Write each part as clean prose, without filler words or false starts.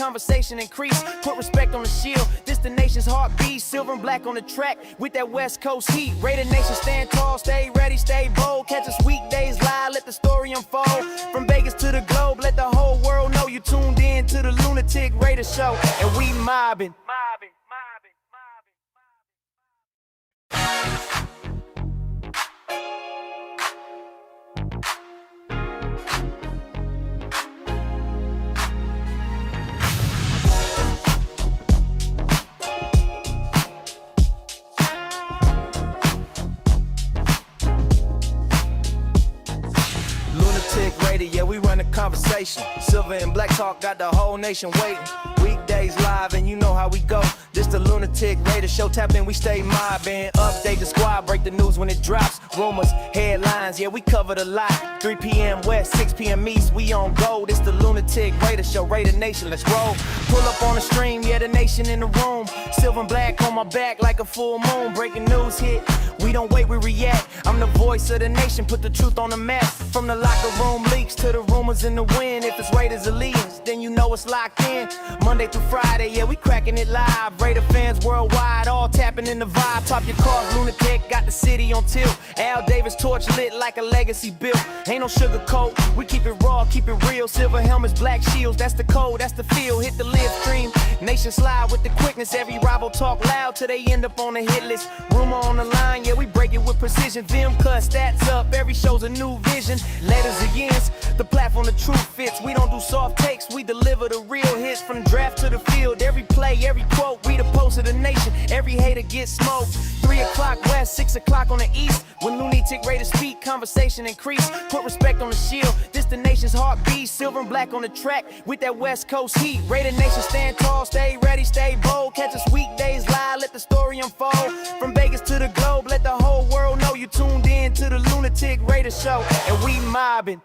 conversation increase. Put respect on the shield, this the nation's heartbeat. Silver and black on the track with that West Coast heat. Raider Nation, stand tall, stay ready, stay bold. Catch us weekdays live, let the story unfold. From Vegas to the globe, let the whole world know you tuned in to the Lunatic Raider Show. And we mobbing. Yeah, we run a conversation. Silver and black talk got the whole nation waiting. Weekdays live and you know how we go. This the Lunatic Raider Show. Tap in, we stay mobbing. Update the squad, break the news when it drops. Rumors, headlines, yeah, we covered a lot. 3 p.m. West, 6 p.m. East, we on go. This the Lunatic Raider Show. Raider Nation, let's roll. Pull up on the stream, yeah, the nation in the room. Silver and black on my back like a full moon. Breaking news hit, we don't wait, we react. I'm the voice of the nation, put the truth on the map. From the locker room leaks to the rumors in the wind. If it's Raiders or Lions, then you know it's locked in. Monday through Friday, yeah, we cracking it live. Raider fans worldwide, all tapping in the vibe. Top your cars, Lunatic, got the city on tilt. Al Davis torch lit like a legacy built. Ain't no sugar coat, we keep it raw, keep it real. Silver helmets, black shields, that's the code, that's the feel. Hit the live stream, nation slide with the quickness. Every rival talk loud till they end up on the hit list. Rumor on the line, yeah, we break it with precision. Vim cut, stats up, every show's a new vision. Letters against the platform, the truth fits. We don't do soft takes, we deliver the real hits. From draft to the field, every play, every quote, we the pulse of the nation. Every hater gets smoked. 3 o'clock west, 6 o'clock on the east. When Lunatic Raiders speak, conversation increase. Put respect on the shield, this the nation's heartbeat. Silver and black on the track with that West Coast heat. Raider Nation, stand tall, stay ready, stay bold. Catch us weekdays live, let the story unfold. From Vegas to the globe, let the whole world know you tuned in to the Lunatic Raider Show. And we mobbing.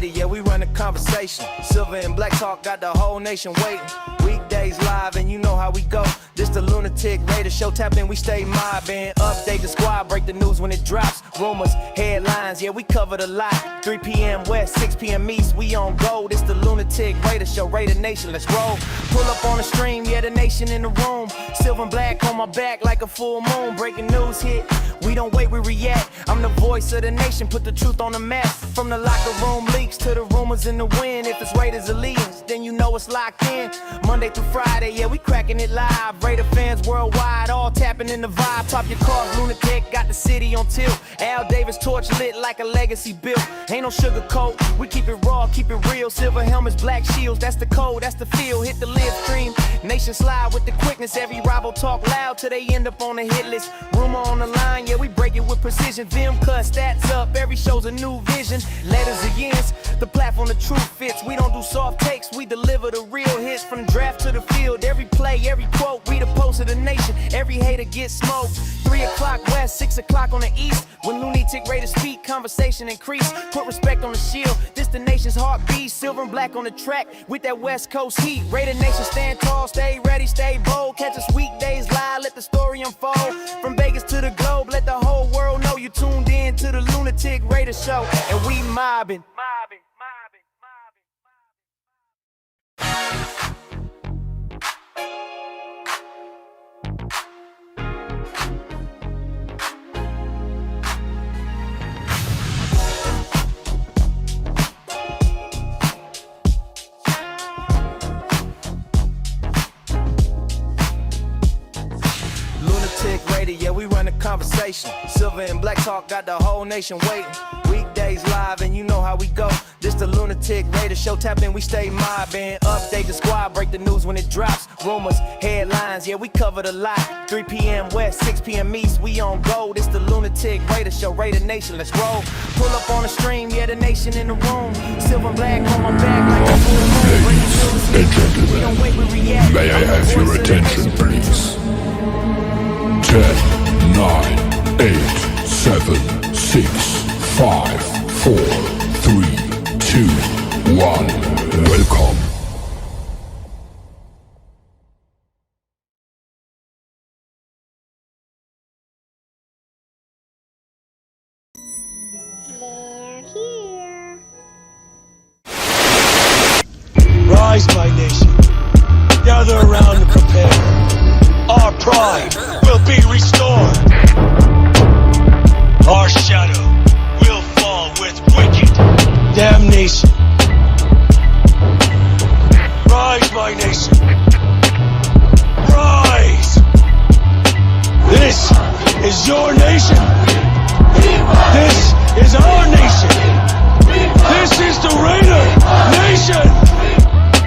Yeah, we run a conversation. Silver and black talk got the whole nation waiting. Weekdays live and you know how we go. This the Lunatic Raider Show. Tap in, we stay mobbing. Update the squad, break the news when it drops. Rumors, headlines, yeah, we covered a lot. 3 p.m. West, 6 p.m. East, we on go. This the Lunatic Raider Show. Raider Nation, let's roll. Pull up on the stream, yeah, the nation in the room. Silver and black on my back like a full moon. Breaking news hit, we don't wait, we react. I'm the voice of the nation, put the truth on the map. From the locker room leaks to the rumors in the wind. If it's Raiders or Lions, then you know it's locked in. Monday through Friday, yeah, we cracking it live. Raider fans worldwide, all tapping in the vibe. Top your cars, Lunatic, got the city on tilt. Al Davis torch lit like a legacy built. Ain't no sugar coat, we keep it raw, keep it real. Silver helmets, black shields, that's the code, that's the feel. Hit the live stream, nation slide with the quickness. Every rival talk loud till they end up on the hit list. Rumor on the line, yeah, we break it with precision. Vim cut, stats up, every show's a new vision. Letters against the platform, the truth fits. We don't do soft takes, we deliver the real hits. From draft to the field, every play, every quote, we the pulse of the nation. Every hater gets smoked. 3 o'clock west, 6 o'clock on the east. When Lunatic Raiders speak, conversation increase. Put respect on the shield, this the nation's heartbeat. Silver and black on the track with that West Coast heat. Raider Nation, stand tall, stay ready, stay bold. Catch us weekdays live, let the story unfold. From Vegas to the globe, let the whole world know you tuned in to the Lunatic Raider Show. And we mobbing. Yeah, we run a conversation. Silver and black talk got the whole nation waiting. Weekdays live and you know how we go. This the Lunatic Raider Show. Tap in, we stay mobbing. Update the squad, break the news when it drops. Rumors, headlines, yeah, we covered a lot. 3 p.m. West, 6 p.m. East, we on go. This the Lunatic Raider Show. Raider Nation, let's roll. Pull up on the stream, yeah, the nation in the room. Silver and black on my back like a full moon. Ladies and gentlemen, may I have your attention, please? 10, 9, 8 Rise, my nation. Gather around and prepare. Our pride will be restored. Our shadow will fall with wicked damnation. Rise, my nation. Rise. This is your nation. This is our nation. This is the Raider Nation.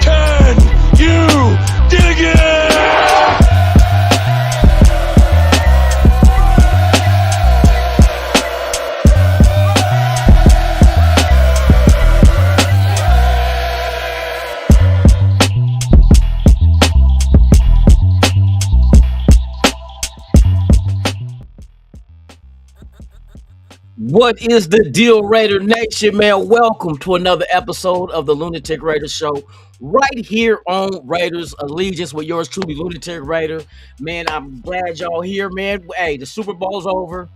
Can you dig it? What is the deal, Raider Nation, man? Welcome to another episode of the Lunatic Raider Show, right here on Raiders Allegiance with yours truly, Lunatic Raider. Man, I'm glad y'all here, man. Hey, the Super Bowl's over.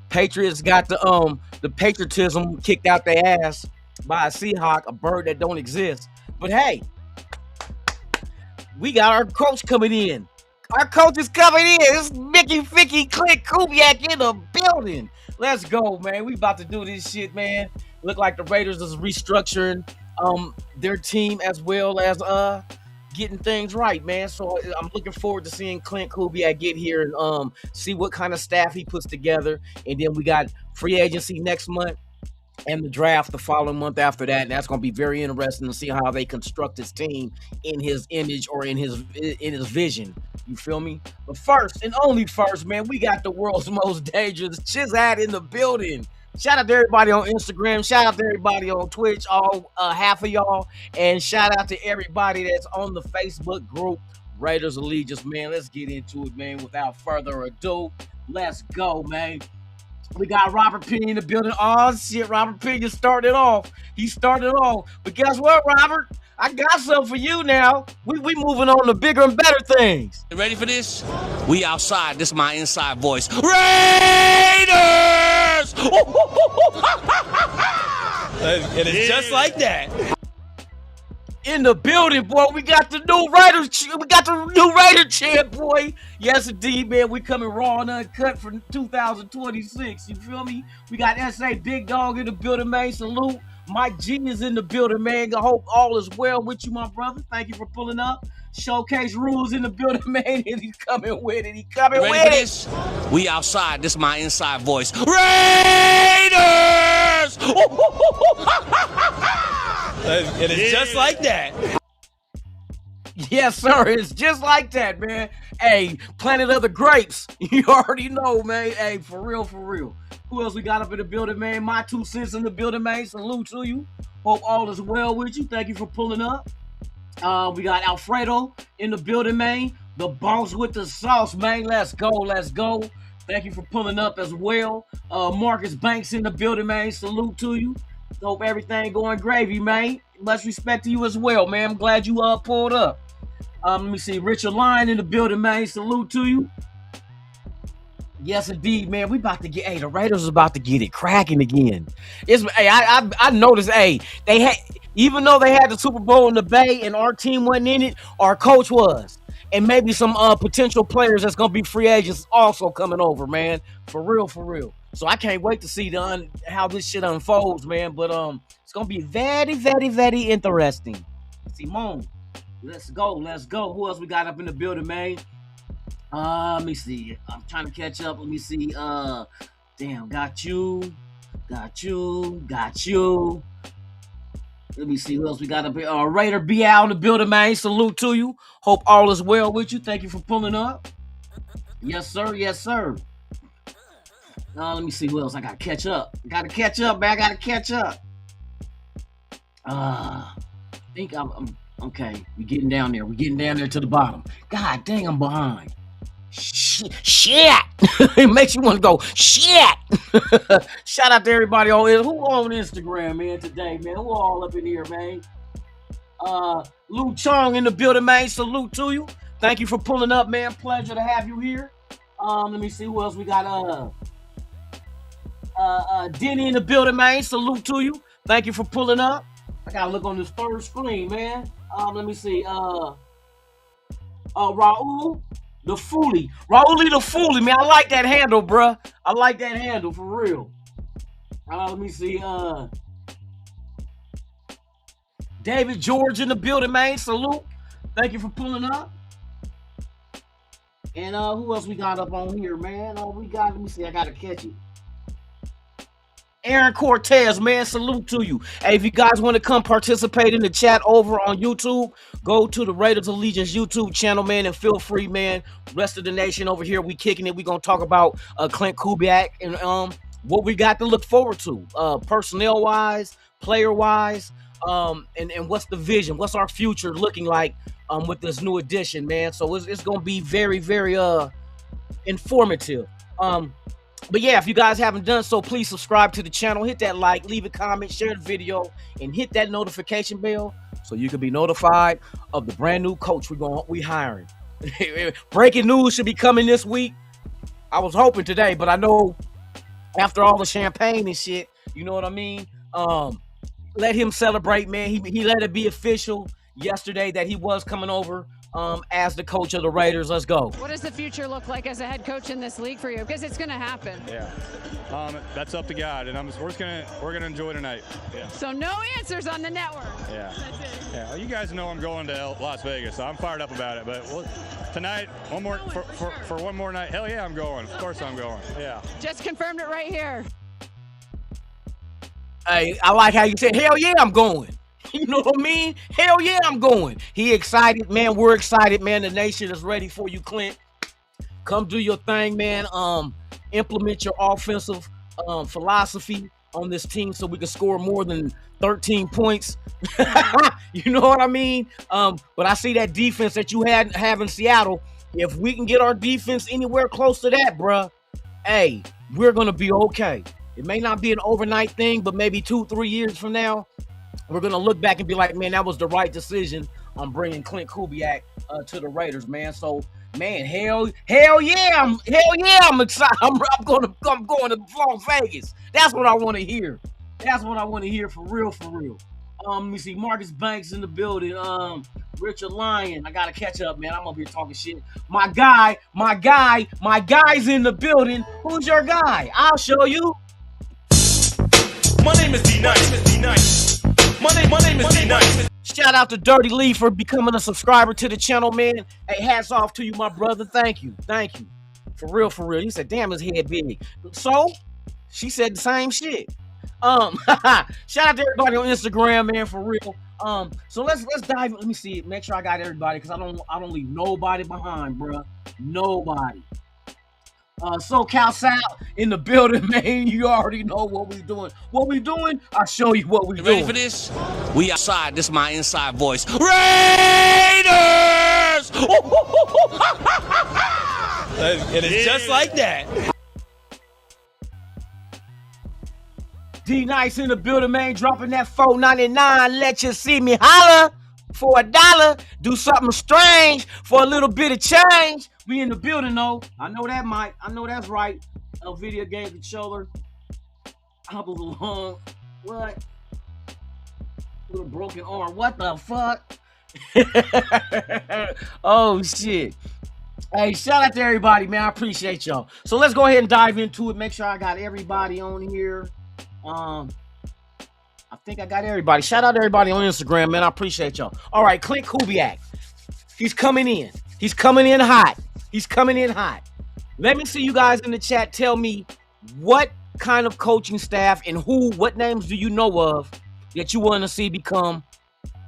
Patriots got the patriotism kicked out their ass by a Seahawk, a bird that don't exist. But hey, we got our coach coming in. Our coach is coming in. It's Mickey Ficky Click Kubiak in the building. Let's go, man. We about to do this shit, man. Look like the Raiders is restructuring their team as well as getting things right, man. So I'm looking forward to seeing Clint Kubiak get here and see what kind of staff he puts together. And then we got free agency next month and the draft the following month after that. And that's going to be very interesting to see how they construct his team in his image or in his vision. You feel me? But first and only first, man, we got the world's most dangerous Chizad in the building. Shout out to everybody on Instagram. Shout out to everybody on Twitch, all half of y'all. And shout out to everybody that's on the Facebook group, Raiders Allegiance, man. Let's get into it, man. Without further ado, let's go, man. We got Robert Penny in the building. Oh, shit, Robert Penny started it off. He started it off. But guess what, Robert? I got something for you now. We moving on to bigger and better things. You ready for this? We outside. This is my inside voice. Raiders! It is just like that. In the building, boy. We got the new Raiders. We got the new Raider chant, boy. Yes, indeed, man. We coming raw and uncut for 2026. You feel me? We got S.A. Big Dog in the building, man. Salute. Mike G is in the building, man. I hope all is well with you, my brother. Thank you for pulling up. Showcase Rules in the building, man. And he's coming with it. He coming You ready with for it. this? We outside. This is my inside voice. Raiders! It is just like that. Yes, sir. It's just like that, man. Hey, Planet of the Grapes. You already know, man. Hey, for real, for real. Who else we got up in the building, man? My 2 cents in the building, man. Salute to you. Hope all is well with you. Thank you for pulling up. We got Alfredo in the building, man. The boss with the sauce, man. Let's go, let's go. Thank you for pulling up as well. Marcus Banks in the building, man. Salute to you. Hope everything going gravy, man. Much respect to you as well, man. I'm glad you pulled up. Let me see. Richard Lyon in the building, man. Salute to you. Yes, indeed, man. We about to get. Hey, the Raiders is about to get it cracking again. I noticed. Hey, they had, even though they had the Super Bowl in the Bay and our team wasn't in it, our coach was, and maybe some potential players that's gonna be free agents also coming over, man. For real, for real. So I can't wait to see how this shit unfolds, man. But it's gonna be very, very, very interesting. Simone, let's go, let's go. Who else we got up in the building, man? Let me see. I'm trying to catch up. Let me see. Damn, got you. Let me see who else we got up here. Raider B out in the building, man. Salute to you. Hope all is well with you. Thank you for pulling up. Yes, sir. Yes, sir. Let me see who else I gotta catch up. Man. I gotta catch up. I think I'm okay. We're getting down there. To the bottom. God dang, I'm behind. Shit. It makes you want to go, shit. Shout out to everybody on Instagram, man, today, man. Who all up in here, man? Lou Chong in the building, man. Salute to you. Thank you for pulling up, man. Pleasure to have you here. Let me see who else we got. Denny in the building, man. Salute to you. Thank you for pulling up. I gotta look on this third screen, man. Let me see. Raul the Foolie. Raul the Foolie, man. I like that handle, bruh. I like that handle for real. Let me see. David George in the building, man. Salute. Thank you for pulling up. And who else we got up on here, man? Let me see, I gotta catch it. Aaron Cortez, man, salute to you. Hey, if you guys want to come participate in the chat over on YouTube, go to the Raiders Allegiance YouTube channel, man, and feel free, man. Rest of the nation over here, we kicking it. We gonna talk about Clint Kubiak and what we got to look forward to, personnel-wise, player-wise, and what's the vision? What's our future looking like with this new addition, man? So it's gonna be very, very informative. But yeah, if you guys haven't done so, please subscribe to the channel, hit that like, leave a comment, share the video, and hit that notification bell so you can be notified of the brand new coach we hiring. Breaking news should be coming this week. I was hoping today, but I know after all the champagne and shit, you know what I mean? Let him celebrate, man. He let it be official yesterday that he was coming over as the coach of the Raiders. Let's go. What does the future look like as a head coach in this league for you? Because it's going to happen. Yeah, that's up to God, and we're gonna enjoy tonight. Yeah. So no answers on the network. Yeah. Yeah. Well, you guys know I'm going to Las Vegas, so I'm fired up about it. But tonight, one more for one more night. Hell yeah, I'm going. Of course I'm going. Yeah. Just confirmed it right here. Hey, I like how you said, hell yeah, I'm going. You know what I mean? Hell yeah, I'm going. He excited, man. We're excited, man. The nation is ready for you, Clint. Come do your thing, man. Implement your offensive philosophy on this team so we can score more than 13 points. You know what I mean? But I see that defense that you have in Seattle. If we can get our defense anywhere close to that, bruh, hey, we're going to be okay. It may not be an overnight thing, but maybe 2-3 years from now, we're going to look back and be like, man, that was the right decision on bringing Clint Kubiak to the Raiders, man. So, man, hell yeah, I'm excited. I'm going to Las Vegas. That's what I want to hear. That's what I want to hear for real. Let me see, Marcus Banks in the building. Richard Lyon, I got to catch up, man. I'm up here talking shit. My guy's in the building. Who's your guy? I'll show you. My name is D-Nice. My name is D-Nice. Shout out to Dirty Lee for becoming a subscriber to the channel, man. Hey, hats off to you, my brother. Thank you. For real. He said, damn, his head big. So, she said the same shit. Shout out to everybody on Instagram, man, for real. So let's dive. Let me see. Make sure I got everybody, because I don't leave nobody behind, bro. Nobody. SoCal Sal in the building, man. You already know what we doing. I'll show you what we doing. Ready for this? We outside. This is my inside voice. Raiders! It is just like that. D-Nice in the building, man. Dropping that $4.99. Let you see me holler for $1. Do something strange for a little bit of change. We in the building, though. I know that, Mike. I know that's right. A video game controller. Hobbles along. What? Little broken arm. What the fuck? Oh, shit. Hey, shout out to everybody, man. I appreciate y'all. So let's go ahead and dive into it. Make sure I got everybody on here. I think I got everybody. Shout out to everybody on Instagram, man. I appreciate y'all. All right, Clint Kubiak. He's coming in. He's coming in hot. Let me see you guys in the chat. Tell me what kind of coaching staff and what names do you know of that you want to see become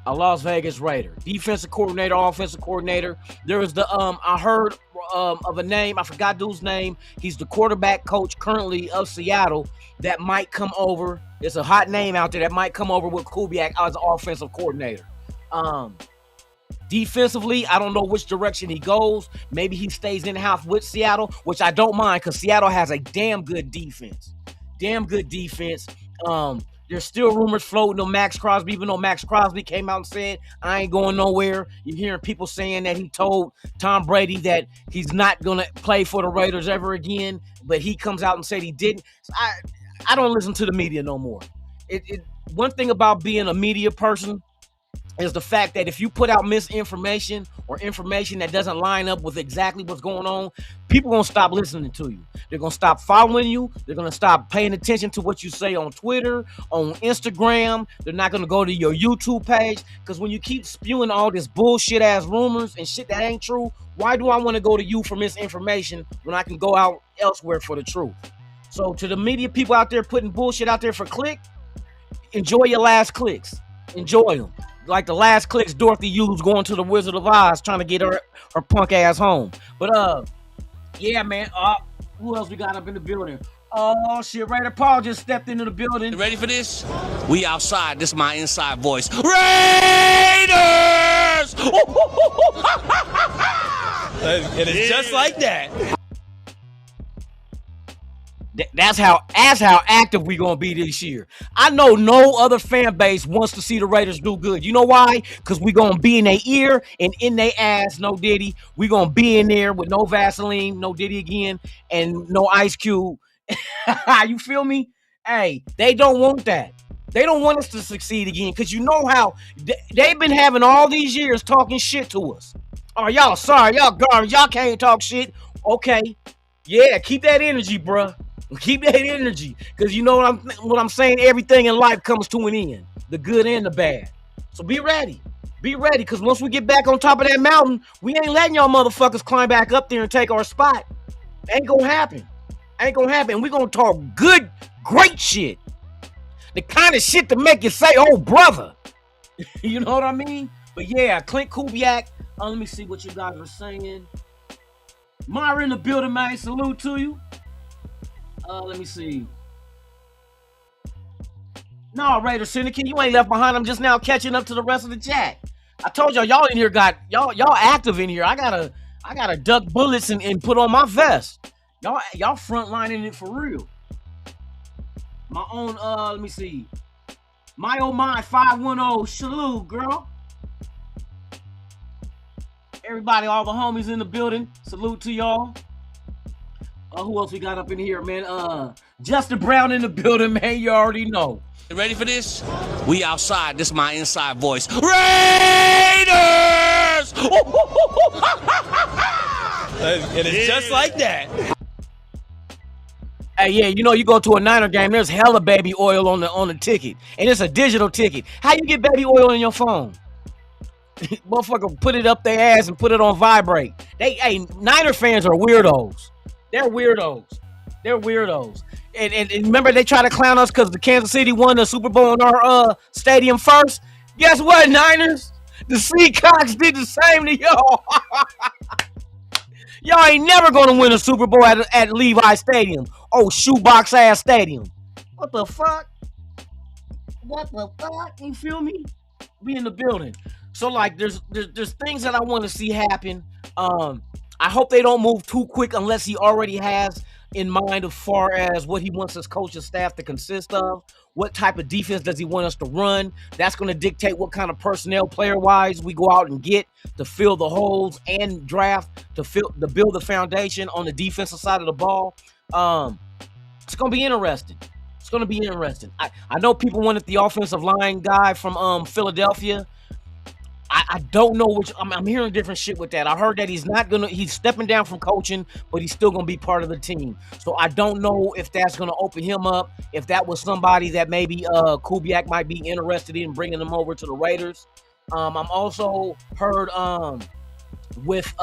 a Las Vegas Raider? Defensive coordinator, offensive coordinator. There is I heard of a name. I forgot dude's name. He's the quarterback coach currently of Seattle that might come over. It's a hot name out there that might come over with Kubiak as an offensive coordinator. Defensively, I don't know which direction he goes. Maybe he stays in-house with Seattle, which I don't mind because Seattle has a damn good defense. There's still rumors floating on Max Crosby, even though Max Crosby came out and said, I ain't going nowhere. You're hearing people saying that he told Tom Brady that he's not going to play for the Raiders ever again, but he comes out and said he didn't. I don't listen to the media no more. one thing about being a media person is the fact that if you put out misinformation or information that doesn't line up with exactly what's going on, people gonna stop listening to you. They're gonna stop following you. They're gonna stop paying attention to what you say on Twitter, on Instagram. They're not gonna go to your YouTube page, because when you keep spewing all this bullshit ass rumors and shit that ain't true, why do I want to go to you for misinformation when I can go out elsewhere for the truth? So to the media people out there putting bullshit out there for click, enjoy your last clicks. Enjoy them. Like the last clicks Dorothy used going to the Wizard of Oz trying to get her punk ass home. But yeah, man. Who else we got up in the building? Oh shit, Raider Paul just stepped into the building. You ready for this? We outside. This is my inside voice. Raiders! It is just like that. That's how active we gonna be this year. I know no other fan base wants to see the Raiders do good. You know why? Because we gonna be in their ear and in their ass, no Diddy. We gonna be in there with no Vaseline, no Diddy again, and no Ice Cube. You feel me? Hey, they don't want that. They don't want us to succeed again, because you know how they've been having all these years talking shit to us. Oh, y'all sorry, y'all garbage, y'all can't talk shit. Okay, yeah, keep that energy, bruh. Keep that energy, because you know what I'm saying. Everything in life comes to an end, the good and the bad. So be ready, because once we get back on top of that mountain, we ain't letting y'all motherfuckers climb back up there and take our spot. Ain't gonna happen. We gonna talk good, great shit, the kind of shit to make you say, "Oh, brother." You know what I mean? But yeah, Clint Kubiak. Let me see what you guys are saying. Myra in the building, man. Salute to you. Let me see. No, Raider Syndicate, you ain't left behind. I'm just now catching up to the rest of the chat. I told y'all in here y'all active in here. I gotta duck bullets and put on my vest. Y'all frontlining it for real. My own let me see. My oh my 510, salute, girl. Everybody, all the homies in the building, salute to y'all. Who else we got up in here, man? Justin Brown in the building, man. You already know. You ready for this? We outside. This is my inside voice. Raiders! It is just like that. Hey, yeah, you know, you go to a Niner game, there's hella baby oil on the ticket, and it's a digital ticket. How you get baby oil in your phone? Motherfucker, put it up their ass and put it on vibrate. Niner fans are weirdos. They're weirdos. And remember, they try to clown us because the Kansas City won the Super Bowl in our stadium first. Guess what, Niners? The Seacocks did the same to y'all. Y'all ain't never gonna win a Super Bowl at Levi Stadium. Oh, shoebox ass stadium. What the fuck? You feel me? Be in the building. So like, there's things that I want to see happen. I hope they don't move too quick unless he already has in mind as far as what he wants his coaching staff to consist of. What type of defense does he want us to run? That's going to dictate what kind of personnel player-wise we go out and get to fill the holes and draft to build the foundation on the defensive side of the ball. It's going to be interesting. I know people wanted the offensive line guy from Philadelphia. I don't know which. I'm hearing different shit with that. I heard that he's stepping down from coaching, but he's still gonna be part of the team. So I don't know if that's gonna open him up. If that was somebody that maybe Kubiak might be interested in bringing them over to the Raiders. I'm also heard with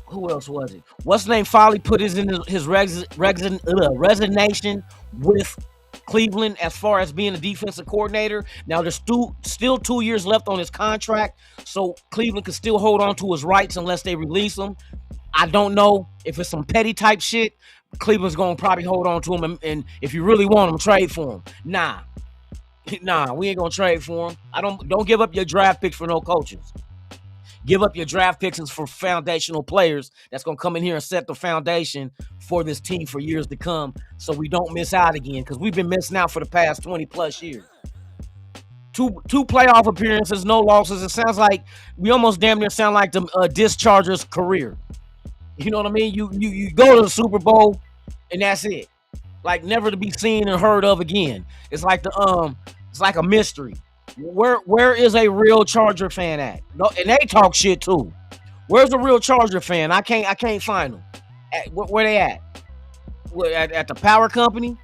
who else was it? What's his name? Finally put his resignation with Cleveland as far as being a defensive coordinator. Now there's still 2 years left on his contract, so Cleveland can still hold on to his rights unless they release him. I don't know if it's some petty type shit. Cleveland's gonna probably hold on to him, and if you really want him, trade for him. Nah, we ain't gonna trade for him. Don't give up your draft picks for no coaches. Give up your draft picks for foundational players that's going to come in here and set the foundation for this team for years to come, so we don't miss out again, because we've been missing out for the past 20-plus years. Two playoff appearances, no losses. It sounds like we almost damn near sound like the Discharger's career. You know what I mean? You go to the Super Bowl, and that's it. like never to be seen and heard of again. It's like it's like a mystery. Where is a real Charger fan at? No, and they talk shit too. Where's a real Charger fan? I can't find them. Where they at? At the power company?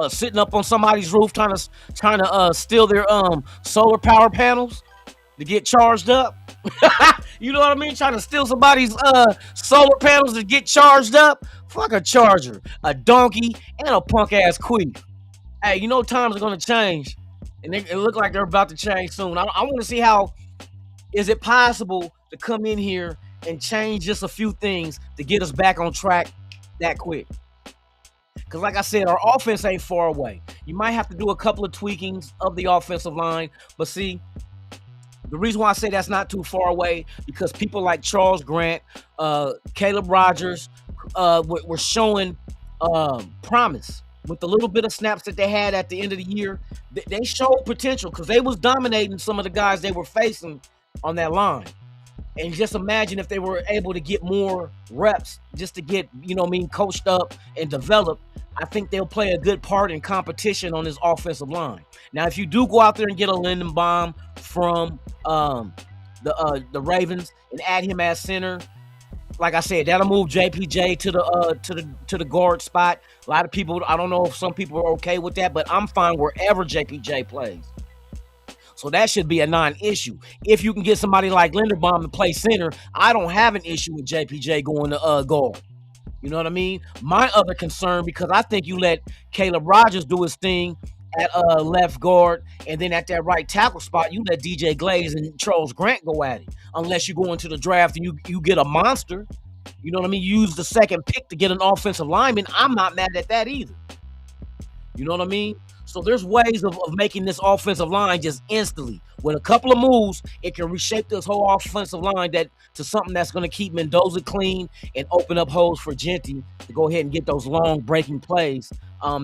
Sitting up on somebody's roof trying to steal their solar power panels to get charged up. You know what I mean? Trying to steal somebody's solar panels to get charged up. Fuck a Charger, a donkey, and a punk ass queef. Hey, you know times are gonna change, and it look like they're about to change soon. I want to see how is it possible to come in here and change just a few things to get us back on track that quick. Because like I said, our offense ain't far away. You might have to do a couple of tweakings of the offensive line. But see, the reason why I say that's not too far away, because people like Charles Grant, Caleb Rogers were showing promise. With the little bit of snaps that they had at the end of the year, they showed potential because they was dominating some of the guys they were facing on that line. And just imagine if they were able to get more reps just to get, coached up and developed. I think they'll play a good part in competition on this offensive line. Now, if you do go out there and get a Lindenbaum from the Ravens and add him as center, like I said, that'll move JPJ to the guard spot. A lot of people, I don't know if some people are okay with that, but I'm fine wherever JPJ plays. So that should be a non-issue. If you can get somebody like Linderbaum to play center, I don't have an issue with JPJ going to guard. You know what I mean? My other concern, because I think you let Caleb Rogers do his thing at left guard, and then at that right tackle spot, you let DJ Glaze and Charles Grant go at it. Unless you go into the draft and you get a monster. You know what I mean? You use the second pick to get an offensive lineman. I'm not mad at that either. You know what I mean? So there's ways of making this offensive line just instantly. With a couple of moves, it can reshape this whole offensive line to something that's going to keep Mendoza clean and open up holes for Genty to go ahead and get those long breaking plays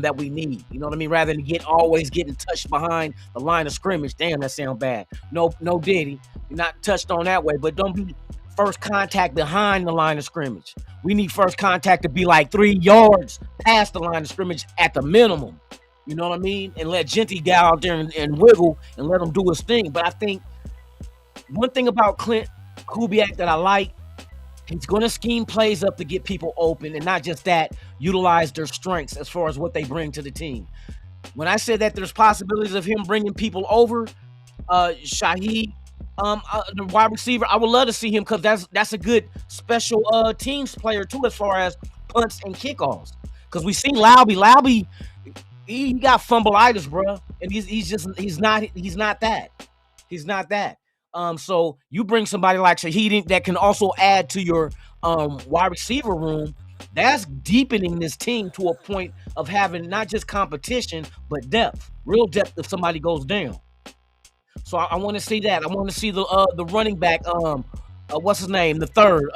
that we need. You know what I mean? Rather than always getting touched behind the line of scrimmage. Damn, that sounds bad. No Diddy. You're not touched on that way, but don't be first contact behind the line of scrimmage. We need first contact to be like 3 yards past the line of scrimmage at the minimum. You know what I mean? And let Genty get out there and wiggle and let him do his thing. But I think one thing about Clint Kubiak that I like, he's going to scheme plays up to get people open, and not just that, utilize their strengths as far as what they bring to the team. When I said that there's possibilities of him bringing people over, Shaheed, the wide receiver, I would love to see him because that's a good special teams player too as far as punts and kickoffs. Because we seen Lauby, he got fumbleitis, bro, and he's not that. So you bring somebody like Shaheed that can also add to your wide receiver room. That's deepening this team to a point of having not just competition but depth, real depth if somebody goes down. So I want to see that. I want to see the running back. What's his name? The third.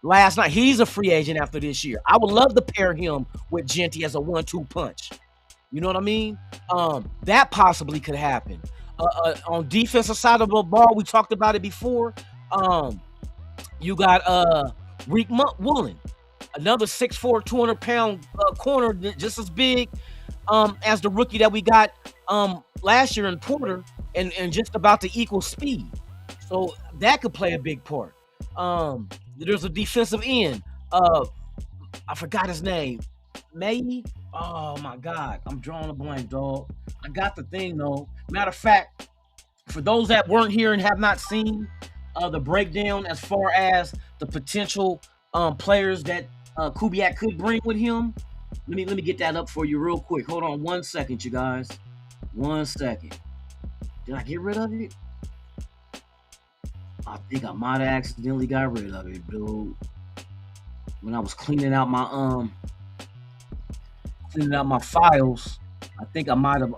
Last night, he's a free agent after this year. I would love to pair him with Genty as a 1-2 punch. You know what I mean? That possibly could happen. On defensive side of the ball, we talked about it before. You got Reek Woolen, another 6'4", 200-pound corner, just as big as the rookie that we got last year in Porter, and just about to equal speed. So that could play a big part. There's a defensive end. I forgot his name. Maybe. Oh my God, I'm drawing a blank, dog. I got the thing though. Matter of fact, for those that weren't here and have not seen the breakdown as far as the potential players that Kubiak could bring with him, let me get that up for you real quick. Hold on 1 second, you guys. 1 second. Did I get rid of it? I think I might have accidentally got rid of it, dude. When I was cleaning out my files, I think I might have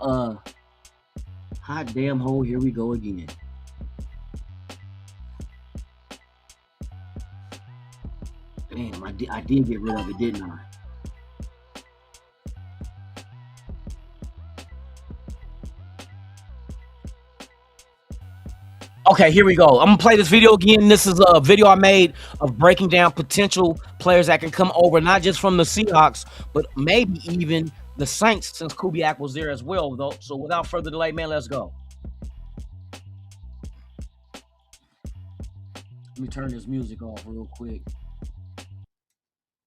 hot damn hole, here we go again. Damn, I did get rid of it, didn't I? Okay, here we go. I'm gonna play this video again. This is a video I made of breaking down potential players that can come over, not just from the Seahawks, but maybe even the Saints, since Kubiak was there as well, though. So without further delay, man, let's go. Let me turn this music off real quick.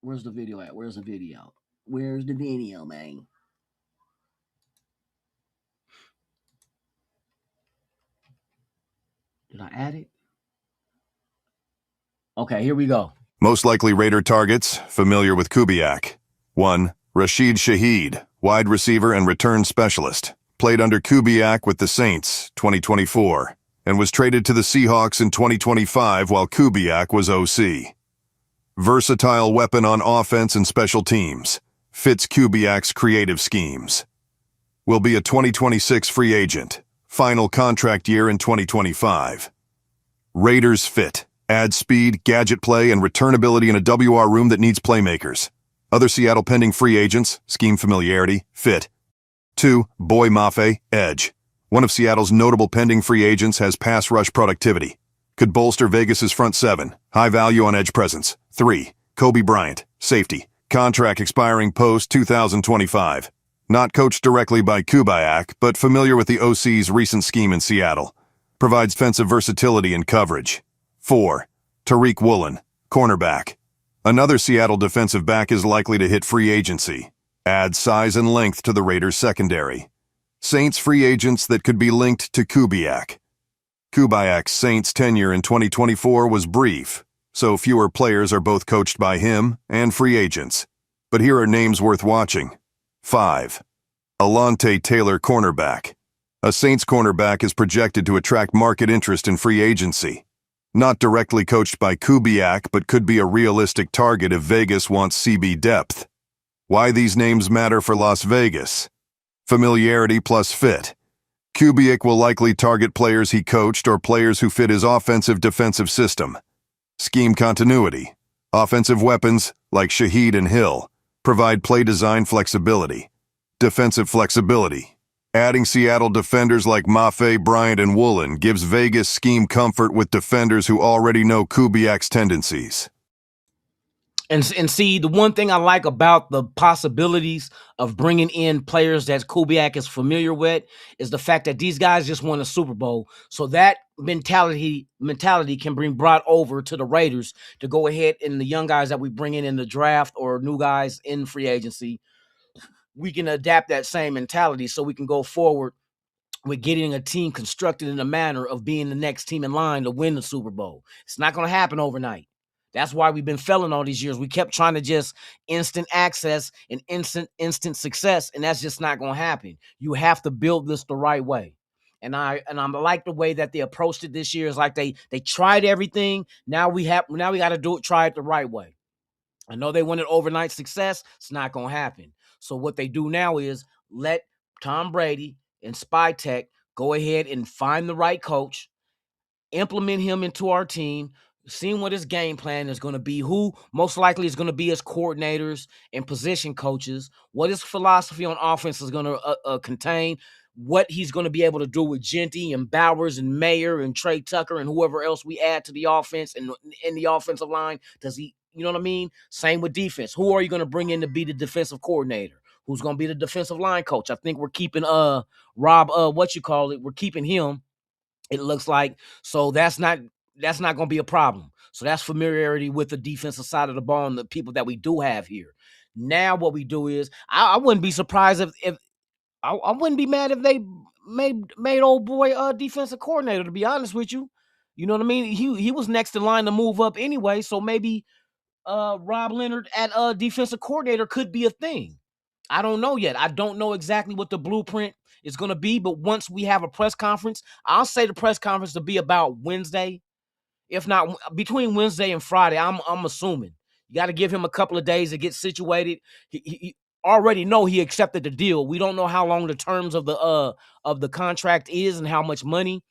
Where's the video at? Where's the video? Where's the video, man? Did I add it? Okay, here we go. Most likely Raider targets, familiar with Kubiak. 1. Rashid Shaheed, wide receiver and return specialist. Played under Kubiak with the Saints, 2024, and was traded to the Seahawks in 2025 while Kubiak was OC. Versatile weapon on offense and special teams. Fits Kubiak's creative schemes. Will be a 2026 free agent. Final contract year in 2025. Raiders fit. Add speed, gadget play, and returnability in a WR room that needs playmakers. Other Seattle pending free agents, scheme familiarity, fit. 2. Boy Mafe, edge. One of Seattle's notable pending free agents has pass rush productivity. Could bolster Vegas's front seven, high value on edge presence. 3. Kobe Bryant, safety. Contract expiring post-2025. Not coached directly by Kubiak, but familiar with the OC's recent scheme in Seattle. Provides defensive versatility and coverage. 4. Tariq Woolen, cornerback. Another Seattle defensive back is likely to hit free agency. Adds size and length to the Raiders' secondary. Saints free agents that could be linked to Kubiak. Kubiak's Saints tenure in 2024 was brief, so fewer players are both coached by him and free agents. But here are names worth watching. 5. Alontae Taylor, cornerback. A Saints cornerback is projected to attract market interest in free agency. Not directly coached by Kubiak, but could be a realistic target if Vegas wants CB depth. Why these names matter for Las Vegas? Familiarity plus fit. Kubiak will likely target players he coached or players who fit his offensive-defensive system. Scheme continuity. Offensive weapons, like Shaheed and Hill, provide play design flexibility. Defensive flexibility. Adding Seattle defenders like Mafe, Bryant, and Woolen gives Vegas scheme comfort with defenders who already know Kubiak's tendencies. And see, the one thing I like about the possibilities of bringing in players that Kubiak is familiar with is the fact that these guys just won a Super Bowl. So that mentality can be brought over to the Raiders to go ahead, and the young guys that we bring in the draft or new guys in free agency, we can adapt that same mentality so we can go forward with getting a team constructed in a manner of being the next team in line to win the Super Bowl. It's not going to happen overnight. That's why we've been failing all these years. We kept trying to just instant access and instant success, and that's just not going to happen. You have to build this the right way. And I like the way that they approached it this year. Is like they tried everything. Now we got to try it the right way. I know they wanted overnight success. It's not going to happen. So what they do now is let Tom Brady and Spy Tech go ahead and find the right coach, implement him into our team, seeing what his game plan is going to be, who most likely is going to be his coordinators and position coaches, what his philosophy on offense is going to contain, what he's going to be able to do with Genty and Bowers and Mayer and Trey Tucker and whoever else we add to the offense and in the offensive line. Does he, you know what I mean? Same with defense. Who are you going to bring in to be the defensive coordinator? Who's going to be the defensive line coach? I think we're keeping Rob, we're keeping him, it looks like. So that's not going to be a problem. So that's familiarity with the defensive side of the ball and the people that we do have here. Now what we do is, I wouldn't be surprised if I wouldn't be mad if they made old boy defensive coordinator, to be honest with you. You know what I mean? He was next in line to move up anyway, so maybe Rob Leonard at defensive coordinator could be a thing. I don't know yet. I don't know exactly what the blueprint is going to be, but once we have a press conference, I'll say the press conference will be about Wednesday. If not, between Wednesday and Friday, I'm assuming. You got to give him a couple of days to get situated. He already know he accepted the deal. We don't know how long the terms of the contract is and how much money,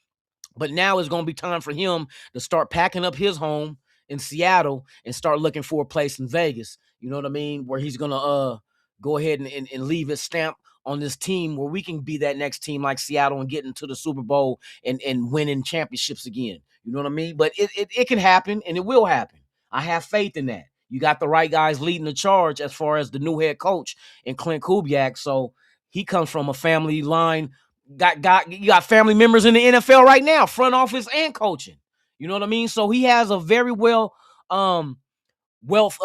but now it's going to be time for him to start packing up his home in Seattle and start looking for a place in Vegas. You know what I mean? Where he's going to go ahead and leave his stamp on this team where we can be that next team like Seattle and get into the Super Bowl and winning championships again. You know what I mean? But it can happen, and it will happen. I have faith in that. You got the right guys leading the charge as far as the new head coach and Clint Kubiak. So he comes from a family line. You got family members in the NFL right now, front office and coaching. You know what I mean? So he has a very wealth of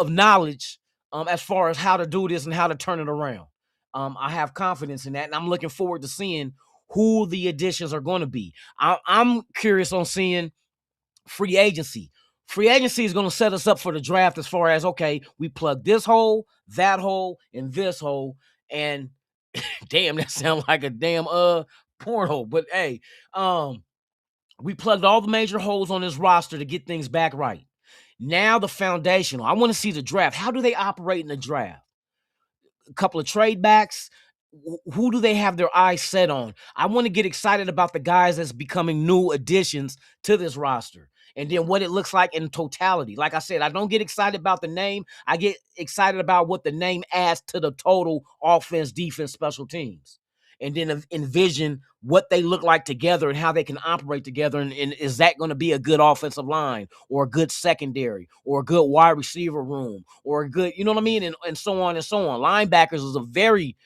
knowledge as far as how to do this and how to turn it around. I have confidence in that, and I'm looking forward to seeing who the additions are going to be. I'm curious on seeing free agency. Free agency is going to set us up for the draft as far as, okay, we plug this hole, that hole, and this hole, and damn, that sounds like a damn porno. But hey, we plugged all the major holes on this roster to get things back right. Now the foundational. I want to see the draft. How do they operate in the draft? A couple of trade backs. Who do they have their eyes set on? I want to get excited about the guys that's becoming new additions to this roster. And then what it looks like in totality. Like I said, I don't get excited about the name. I get excited about what the name adds to the total offense, defense, special teams. And then envision what they look like together and how they can operate together. And is that going to be a good offensive line or a good secondary or a good wide receiver room or a good, you know what I mean? And so on and so on. Linebackers is a very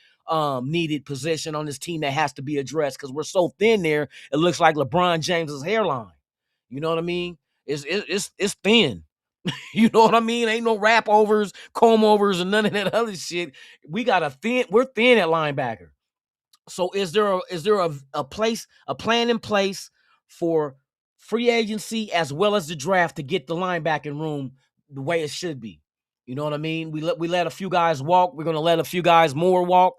needed position on this team that has to be addressed because we're so thin there. It looks like LeBron James's hairline. You know what I mean? It's thin. You know what I mean? Ain't no wrap overs, comb overs, and none of that other shit. We're thin at linebacker. So is there a plan in place for free agency as well as the draft to get the linebacking room the way it should be? You know what I mean? We let a few guys walk. We're gonna let a few guys more walk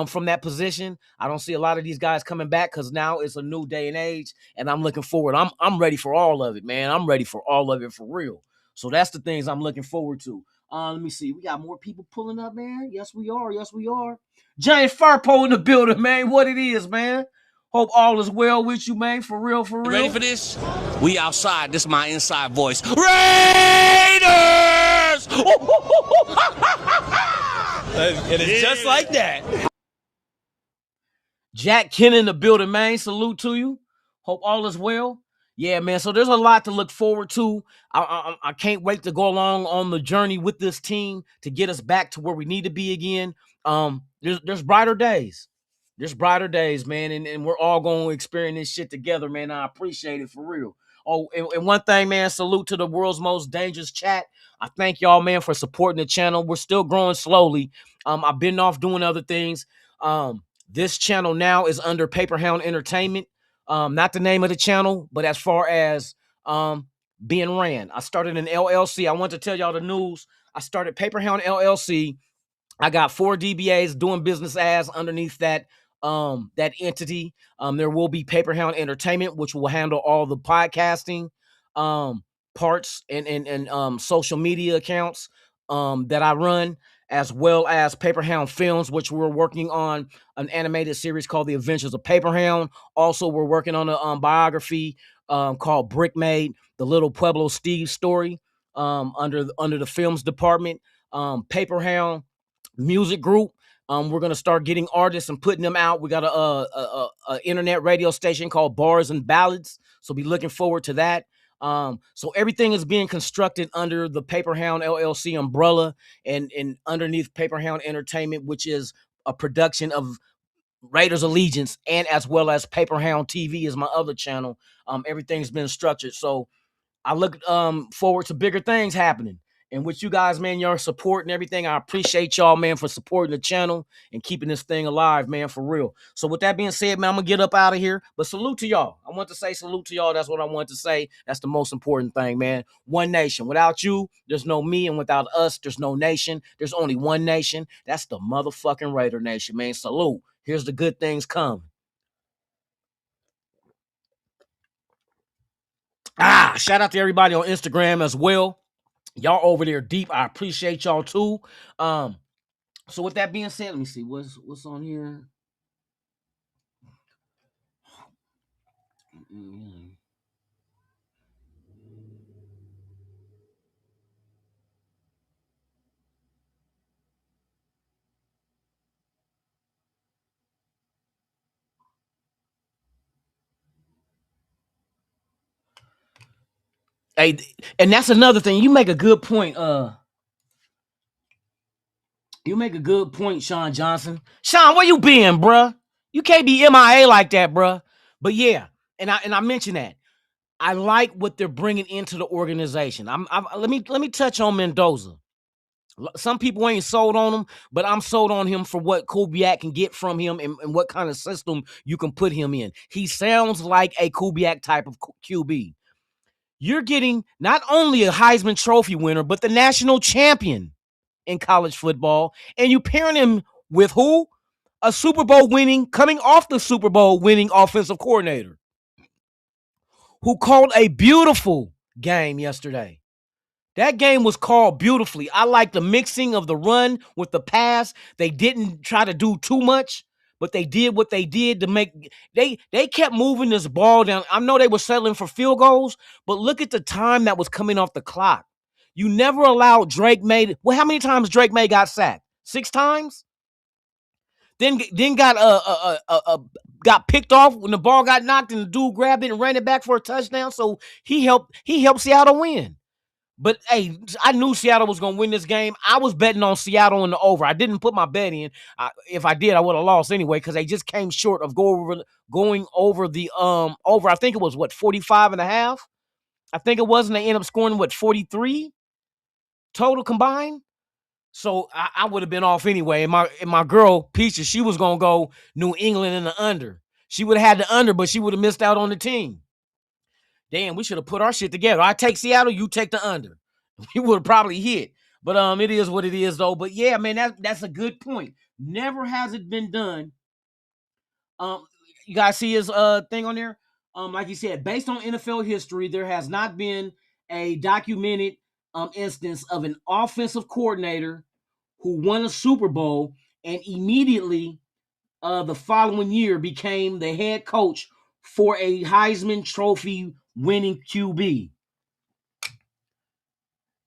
from that position. I don't see a lot of these guys coming back because now it's a new day and age, and I'm looking forward. I'm ready for all of it, man. I'm ready for all of it for real. So that's the things I'm looking forward to. Let me see. We got more people pulling up, man. Yes, we are. Yes, we are. Giant Farpo in the building, man. What it is, man. Hope all is well with you, man. For real, for real. Ready for this? We outside. This is my inside voice. Raiders! It is just like that. Jack Ken in the building, man. Salute to you. Hope all is well. Yeah, man. So there's a lot to look forward to. I can't wait to go along on the journey with this team to get us back to where we need to be again. There's brighter days. There's brighter days, man, and we're all going to experience this shit together, man. I appreciate it for real. Oh, and one thing, man, salute to the world's most dangerous chat. I thank y'all, man, for supporting the channel. We're still growing slowly. I've been off doing other things. This channel now is under Paper Hound Entertainment. Not the name of the channel, but as far as being ran. I started an LLC. I want to tell y'all the news. I started Paper Hound LLC. I got 4 DBAs doing business as underneath that entity. There will be Paper Hound Entertainment, which will handle all the podcasting parts and social media accounts that I run, as well as Paper Hound Films, which we're working on an animated series called The Adventures of Paper Hound. Also, we're working on a biography called Brickmade, the Little Pueblo Steve story under the films department. Paper Hound Music Group. We're gonna start getting artists and putting them out. We got a internet radio station called Bars and Ballads, so be looking forward to that. So everything is being constructed under the Paper Hound LLC umbrella and underneath Paper Hound Entertainment, which is a production of Raiders Allegiance, and as well as Paper Hound TV is my other channel. Everything's been structured, so I look forward to bigger things happening. And with you guys, man, your support and everything, I appreciate y'all, man, for supporting the channel and keeping this thing alive, man, for real. So with that being said, man, I'm going to get up out of here. But salute to y'all. I want to say salute to y'all. That's what I want to say. That's the most important thing, man. One nation. Without you, there's no me. And without us, there's no nation. There's only one nation. That's the motherfucking Raider Nation, man. Salute. Here's the good things coming. Shout out to everybody on Instagram as well. Y'all over there deep. I appreciate y'all too. So with that being said, let me see what's on here. Hey, and that's another thing. You make a good point, You make a good point, Sean Johnson. Sean, where you been, bruh? You can't be MIA like that, bruh. But yeah, and I mentioned that. I like what they're bringing into the organization. Let me touch on Mendoza. Some people ain't sold on him, but I'm sold on him for what Kubiak can get from him and what kind of system you can put him in. He sounds like a Kubiak type of QB. You're getting not only a Heisman Trophy winner, but the national champion in college football, and you pairing him with who? A Super Bowl winning, coming off the Super Bowl winning offensive coordinator who called a beautiful game yesterday. That game was called beautifully. I like the mixing of the run with the pass. They didn't try to do too much, but they did what they did to make they kept moving this ball down. I know they were settling for field goals, but look at the time that was coming off the clock. You never allowed Drake May. Well, how many times Drake May got sacked? 6 times? Then got picked off when the ball got knocked and the dude grabbed it and ran it back for a touchdown. So he helped Seattle win. But hey, I knew Seattle was gonna win this game. I was betting on Seattle in the over. I didn't put my bet in. If I did, I would have lost anyway because they just came short of going over the over. I think it was 45 and a half. I think it was, and they ended up scoring 43 total combined. So I would have been off anyway. And my girl Peaches, she was gonna go New England in the under. She would have had the under, but she would have missed out on the team. Damn, we should have put our shit together. I take Seattle, you take the under. We would have probably hit. But it is what it is, though. But yeah, man, that's a good point. Never has it been done. You guys see his thing on there? Like you said, based on NFL history, there has not been a documented instance of an offensive coordinator who won a Super Bowl and immediately the following year became the head coach for a Heisman Trophy winning QB.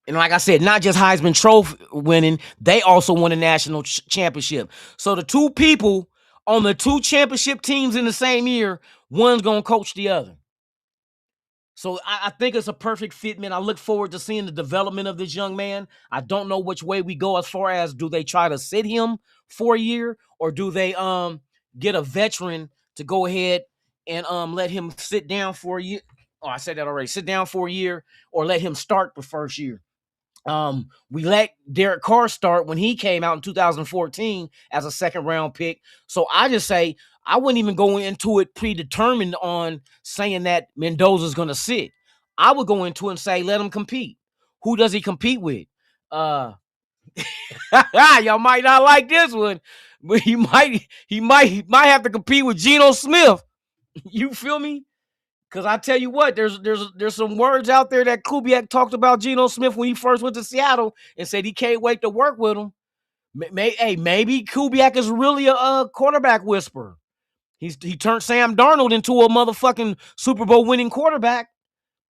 And like I said, not just Heisman Trophy winning, they also won a national championship. So the two people on the two championship teams in the same year, one's going to coach the other. So I think it's a perfect fit, man. I look forward to seeing the development of this young man. I don't know which way we go as far as do they try to sit him for a year or do they get a veteran to go ahead and let him sit down for a year. Oh, I said that already. Sit down for a year or let him start the first year. We let Derek Carr start when he came out in 2014 as a second round pick. So I just say I wouldn't even go into it predetermined on saying that Mendoza's going to sit. I would go into it and say, let him compete. Who does he compete with? Y'all might not like this one, but he might have to compete with Geno Smith. You feel me? Because I tell you what, there's some words out there that Kubiak talked about Geno Smith when he first went to Seattle and said he can't wait to work with him. Maybe Kubiak is really a quarterback whisperer. He turned Sam Darnold into a motherfucking Super Bowl winning quarterback.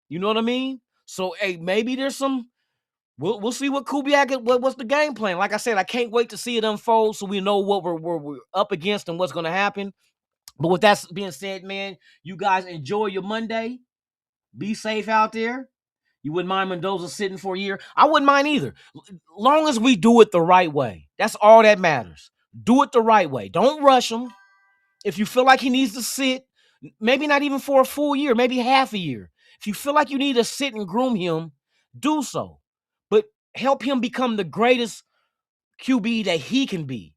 You know what I mean? So hey, maybe there's some. We'll see what Kubiak what's the game plan. Like I said, I can't wait to see it unfold so we know what we're up against and what's going to happen. But with that being said, man, you guys enjoy your Monday. Be safe out there. You wouldn't mind Mendoza sitting for a year? I wouldn't mind either. Long as we do it the right way. That's all that matters. Do it the right way. Don't rush him. If you feel like he needs to sit, maybe not even for a full year, maybe half a year. If you feel like you need to sit and groom him, do so. But help him become the greatest QB that he can be.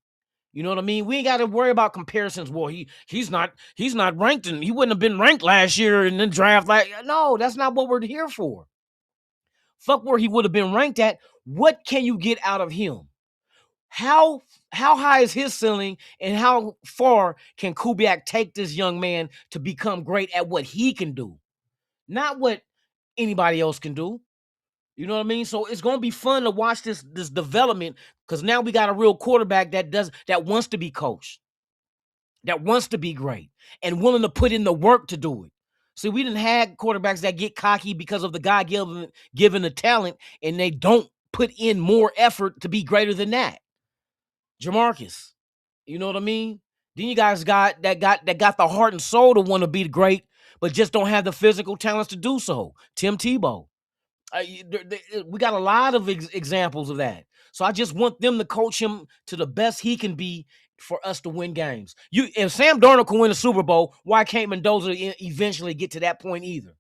You know what I mean? We ain't got to worry about comparisons. Well, he's not ranked, and he wouldn't have been ranked last year in the draft. Like, no, that's not what we're here for. Fuck where he would have been ranked at. What can you get out of him? How high is his ceiling, and how far can Kubiak take this young man to become great at what he can do, not what anybody else can do? You know what I mean? So it's going to be fun to watch this development because now we got a real quarterback that wants to be coached, that wants to be great, and willing to put in the work to do it. See, we didn't have quarterbacks that get cocky because of the guy given the talent, and they don't put in more effort to be greater than that. Jamarcus, you know what I mean? Then you guys got the heart and soul to want to be great, but just don't have the physical talents to do so. Tim Tebow. We got a lot of examples of that. So I just want them to coach him to the best he can be for us to win games. If Sam Darnold can win a Super Bowl, why can't Mendoza eventually get to that point either?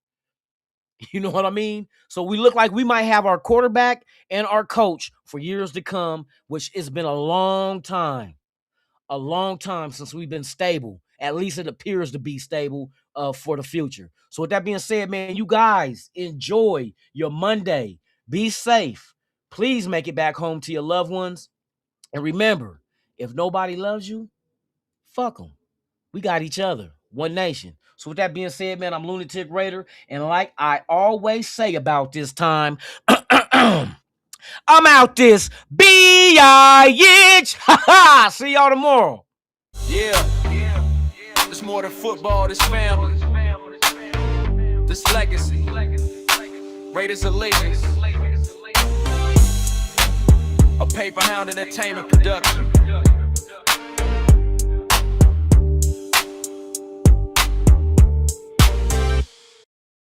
You know what I mean? So we look like we might have our quarterback and our coach for years to come, which has been a long time since we've been stable. At least it appears to be stable for the future. So with that being said, man, you guys enjoy your Monday. Be safe. Please make it back home to your loved ones. And remember, if nobody loves you, fuck them. We got each other. One nation. So with that being said, man, I'm Lunatic Raider. And like I always say about this time, I'm out this bitch. See y'all tomorrow. Yeah. It's more than football, this family. This legacy. Raiders of legends. A paper hound entertainment production.